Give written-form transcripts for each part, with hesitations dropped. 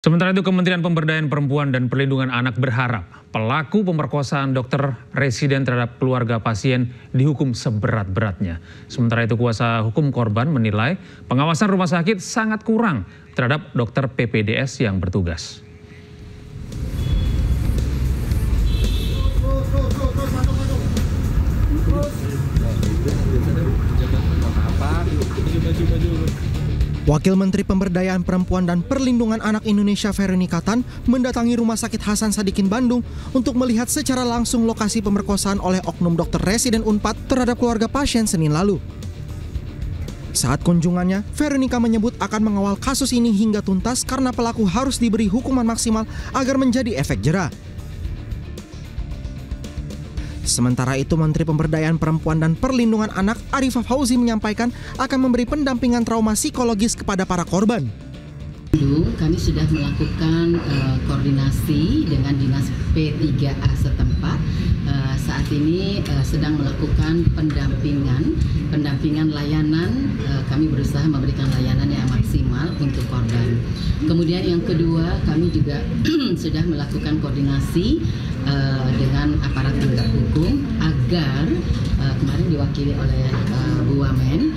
Sementara itu, Kementerian Pemberdayaan Perempuan dan Perlindungan Anak berharap pelaku pemerkosaan dokter residen terhadap keluarga pasien dihukum seberat-beratnya. Sementara itu, kuasa hukum korban menilai pengawasan rumah sakit sangat kurang terhadap dokter PPDS yang bertugas. Wakil Menteri Pemberdayaan Perempuan dan Perlindungan Anak Indonesia Veronica Tan mendatangi Rumah Sakit Hasan Sadikin Bandung untuk melihat secara langsung lokasi pemerkosaan oleh oknum dokter residen Unpad terhadap keluarga pasien Senin lalu. Saat kunjungannya, Veronica menyebut akan mengawal kasus ini hingga tuntas karena pelaku harus diberi hukuman maksimal agar menjadi efek jera. Sementara itu, Menteri Pemberdayaan Perempuan dan Perlindungan Anak Arifah Fauzi menyampaikan akan memberi pendampingan trauma psikologis kepada para korban. Kami sudah melakukan koordinasi dengan Dinas P3A setempat. Saat ini sedang melakukan pendampingan layanan. Kami berusaha memberikan layanan yang maksimal untuk korban. Kemudian yang kedua, kami juga sudah melakukan koordinasi dengan aparat penegak hukum agar kemarin diwakili oleh Bu Wamen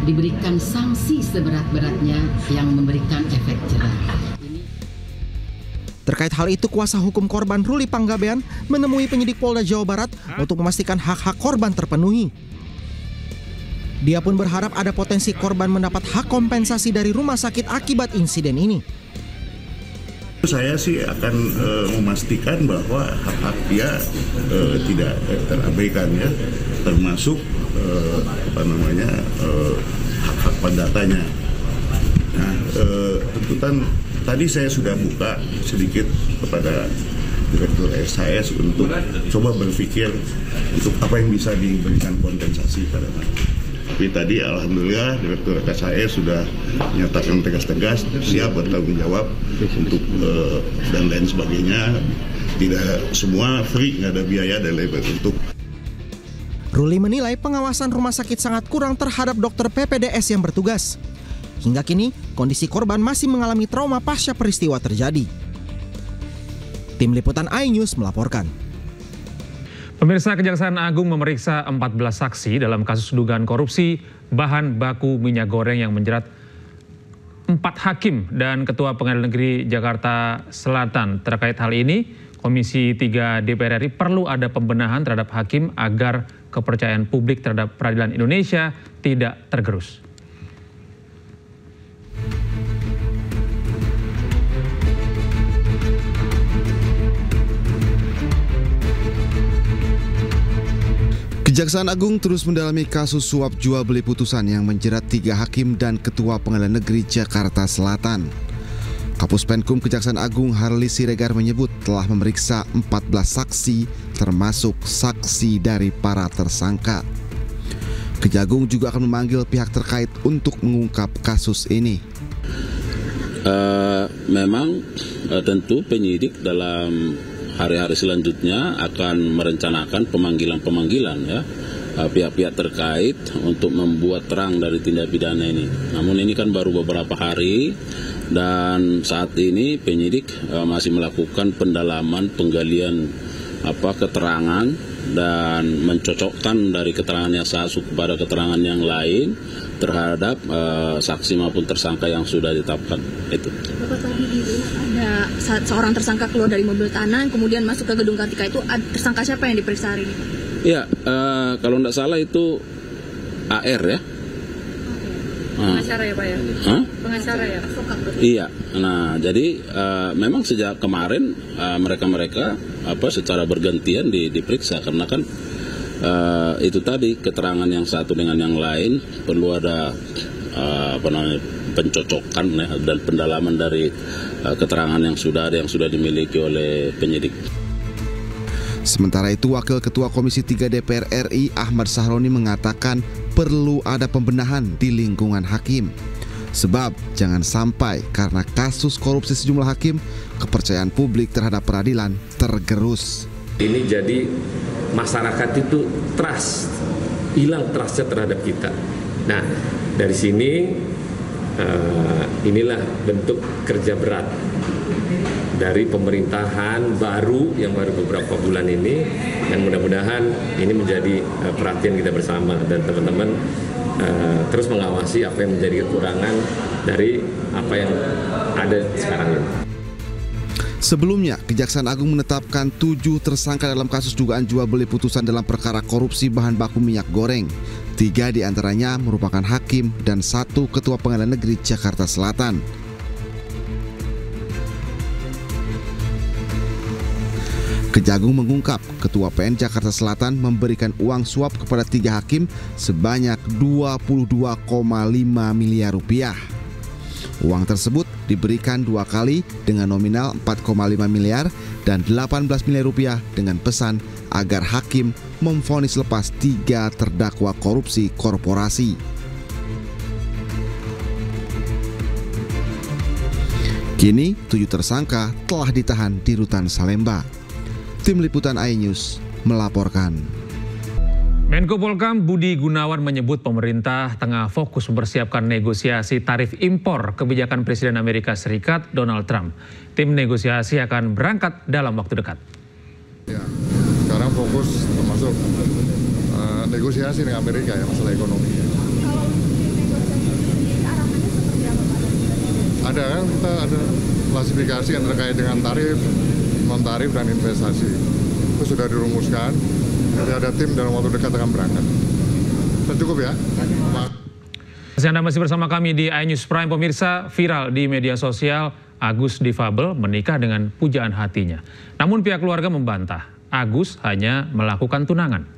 diberikan sanksi seberat-beratnya yang memberikan efek jera. Terkait hal itu, kuasa hukum korban Ruli Panggabean menemui penyidik Polda Jawa Barat untuk memastikan hak-hak korban terpenuhi. Dia pun berharap ada potensi korban mendapat hak kompensasi dari rumah sakit akibat insiden ini. Saya sih akan memastikan bahwa hak-hak dia tidak terabaikan, ya, termasuk hak-hak pendatanya. Nah, tuntutan tadi saya sudah buka sedikit kepada Direktur SHS untuk coba berpikir untuk apa yang bisa diberikan kompensasi pada mereka. Tapi tadi alhamdulillah Direktur SHS sudah menyatakan tegas-tegas siap bertanggung jawab untuk dan lain sebagainya. Tidak semua free, nggak ada biaya dan lain bentuk. Ruli menilai pengawasan rumah sakit sangat kurang terhadap dokter PPDS yang bertugas. Hingga kini, kondisi korban masih mengalami trauma pasca peristiwa terjadi. Tim Liputan iNews melaporkan. Pemirsa, Kejaksaan Agung memeriksa 14 saksi dalam kasus dugaan korupsi bahan baku minyak goreng yang menjerat 4 hakim dan Ketua Pengadilan Negeri Jakarta Selatan. Terkait hal ini, Komisi 3 DPR RI perlu ada pembenahan terhadap hakim agar kepercayaan publik terhadap peradilan Indonesia tidak tergerus. Kejaksaan Agung terus mendalami kasus suap jual beli putusan yang menjerat 3 hakim dan Ketua Pengadilan Negeri Jakarta Selatan. Kapus Penkum Kejaksaan Agung Harli Siregar menyebut telah memeriksa 14 saksi termasuk saksi dari para tersangka. Kejagung juga akan memanggil pihak terkait untuk mengungkap kasus ini. Memang tentu penyidik dalam hari-hari selanjutnya akan merencanakan pemanggilan ya pihak-pihak terkait untuk membuat terang dari tindak pidana ini. Namun ini kan baru beberapa hari dan saat ini penyidik masih melakukan pendalaman penggalian keterangan dan mencocokkan dari keterangan yang satu kepada keterangan yang lain terhadap saksi maupun tersangka yang sudah ditetapkan. Itu. Bapak, tadi ada seorang tersangka keluar dari mobil tahanan kemudian masuk ke gedung Kartika, itu tersangka siapa yang diperiksa hari ini? Ya, kalau tidak salah itu AR ya. Pengacara ya Pak ya? Pengacara ya? Iya, nah jadi memang sejak kemarin mereka secara bergantian diperiksa karena kan itu tadi keterangan yang satu dengan yang lain perlu ada pencocokan ya, dan pendalaman dari keterangan yang sudah dimiliki oleh penyidik. Sementara itu, Wakil Ketua Komisi 3 DPR RI Ahmad Sahroni mengatakan perlu ada pembenahan di lingkungan hakim. Sebab jangan sampai karena kasus korupsi sejumlah hakim, kepercayaan publik terhadap peradilan tergerus. Ini jadi masyarakat itu hilang trustnya terhadap kita. Nah, dari sini inilah bentuk kerja berat dari pemerintahan baru yang baru beberapa bulan ini, dan mudah-mudahan ini menjadi perhatian kita bersama dan teman-teman terus mengawasi apa yang menjadi kekurangan dari apa yang ada sekarang ini. Sebelumnya, Kejaksaan Agung menetapkan 7 tersangka dalam kasus dugaan jual beli putusan dalam perkara korupsi bahan baku minyak goreng. 3 diantaranya merupakan hakim dan 1 ketua Pengadilan Negeri Jakarta Selatan. Kejagung mengungkap Ketua PN Jakarta Selatan memberikan uang suap kepada 3 hakim sebanyak 22,5 miliar rupiah. Uang tersebut diberikan 2 kali dengan nominal 4,5 miliar dan 18 miliar rupiah dengan pesan agar hakim memvonis lepas 3 terdakwa korupsi korporasi. Kini 7 tersangka telah ditahan di Rutan Salemba. Tim Liputan iNews melaporkan. Menko Polhukam Budi Gunawan menyebut pemerintah tengah fokus mempersiapkan negosiasi tarif impor kebijakan Presiden Amerika Serikat Donald Trump. Tim negosiasi akan berangkat dalam waktu dekat. Ya, sekarang fokus termasuk negosiasi dengan Amerika ya, masalah ekonomi. Ada kan, kita ada klasifikasi yang terkait dengan tarif, non-tarif, dan investasi. Itu sudah dirumuskan. Jadi ada tim dalam waktu dekat akan berangkat. Cukup ya. Anda masih bersama kami di iNews Prime. Pemirsa, viral di media sosial Agus difabel menikah dengan pujaan hatinya. Namun pihak keluarga membantah Agus hanya melakukan tunangan.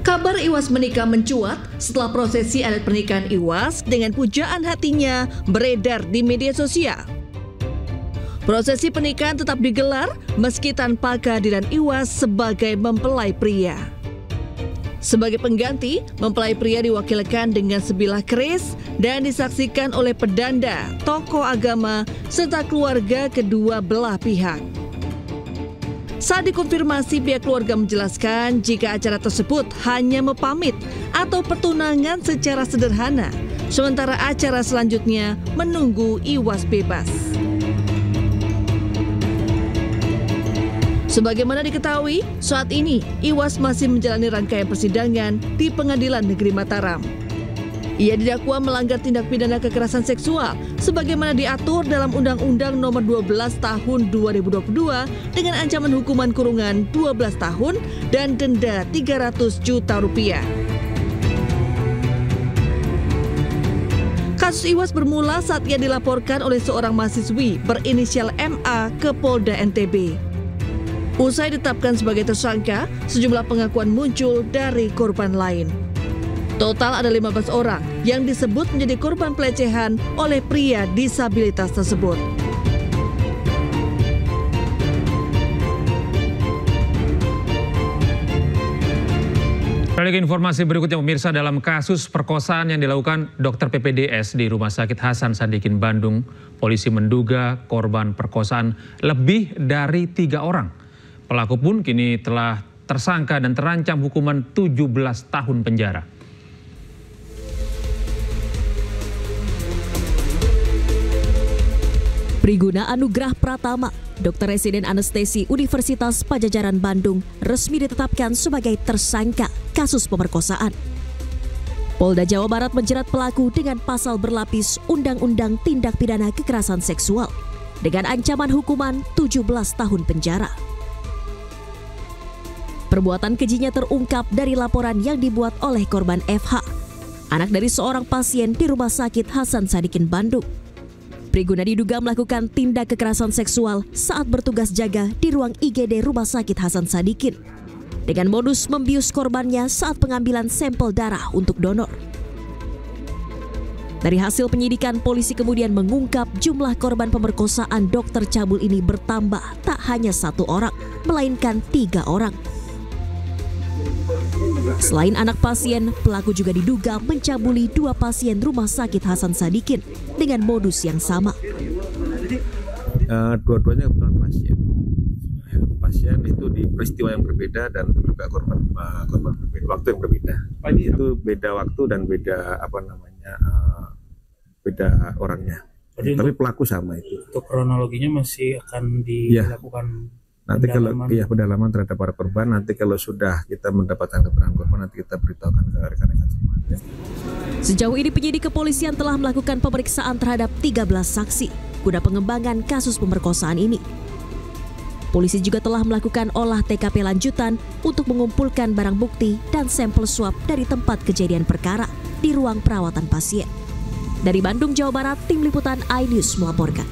Kabar Iwas menikah mencuat setelah prosesi adat pernikahan Iwas dengan pujaan hatinya beredar di media sosial. Prosesi pernikahan tetap digelar meski tanpa kehadiran Iwas sebagai mempelai pria. Sebagai pengganti, mempelai pria diwakilkan dengan sebilah keris dan disaksikan oleh pedanda, tokoh agama, serta keluarga kedua belah pihak. Saat dikonfirmasi, pihak keluarga menjelaskan jika acara tersebut hanya mepamit atau pertunangan secara sederhana, sementara acara selanjutnya menunggu Iwas bebas. Sebagaimana diketahui, saat ini Iwas masih menjalani rangkaian persidangan di Pengadilan Negeri Mataram. Ia didakwa melanggar tindak pidana kekerasan seksual sebagaimana diatur dalam Undang-Undang Nomor 12 Tahun 2022 dengan ancaman hukuman kurungan 12 tahun dan denda 300 juta rupiah. Kasus Iwas bermula saat ia dilaporkan oleh seorang mahasiswi berinisial MA ke Polda NTB. Usai ditetapkan sebagai tersangka, sejumlah pengakuan muncul dari korban lain. Total ada 15 orang yang disebut menjadi korban pelecehan oleh pria disabilitas tersebut. Balik informasi berikutnya, pemirsa, dalam kasus perkosaan yang dilakukan dokter PPDS di Rumah Sakit Hasan Sadikin Bandung, polisi menduga korban perkosaan lebih dari 3 orang. Pelaku pun kini telah tersangka dan terancam hukuman 17 tahun penjara. Priguna Anugrah Pratama, dokter residen anestesi Universitas Padjadjaran Bandung, resmi ditetapkan sebagai tersangka kasus pemerkosaan. Polda Jawa Barat menjerat pelaku dengan pasal berlapis Undang-Undang Tindak Pidana Kekerasan Seksual dengan ancaman hukuman 17 tahun penjara. Perbuatan kejinya terungkap dari laporan yang dibuat oleh korban FH, anak dari seorang pasien di Rumah Sakit Hasan Sadikin Bandung. Priguna diduga melakukan tindak kekerasan seksual saat bertugas jaga di ruang IGD Rumah Sakit Hasan Sadikin dengan modus membius korbannya saat pengambilan sampel darah untuk donor. Dari hasil penyidikan, polisi kemudian mengungkap jumlah korban pemerkosaan dokter cabul ini bertambah tak hanya 1 orang, melainkan 3 orang. Selain anak pasien, pelaku juga diduga mencabuli 2 pasien Rumah Sakit Hasan Sadikin dengan modus yang sama. Dua-duanya bukan pasien. pasien itu di peristiwa yang berbeda dan juga korban berbeda, waktu yang berbeda. Itu beda waktu dan beda beda orangnya. Tapi pelaku sama itu. Untuk kronologinya masih akan dilakukan nanti kalau pendalaman terhadap para korban, nanti kalau sudah kita mendapatkan keterangan korban, nanti kita beritahukan ke rekan-rekan semua. Sejauh ini penyidik kepolisian telah melakukan pemeriksaan terhadap 13 saksi guna pengembangan kasus pemerkosaan ini. Polisi juga telah melakukan olah TKP lanjutan untuk mengumpulkan barang bukti dan sampel swab dari tempat kejadian perkara di ruang perawatan pasien. Dari Bandung, Jawa Barat, Tim Liputan iNews melaporkan.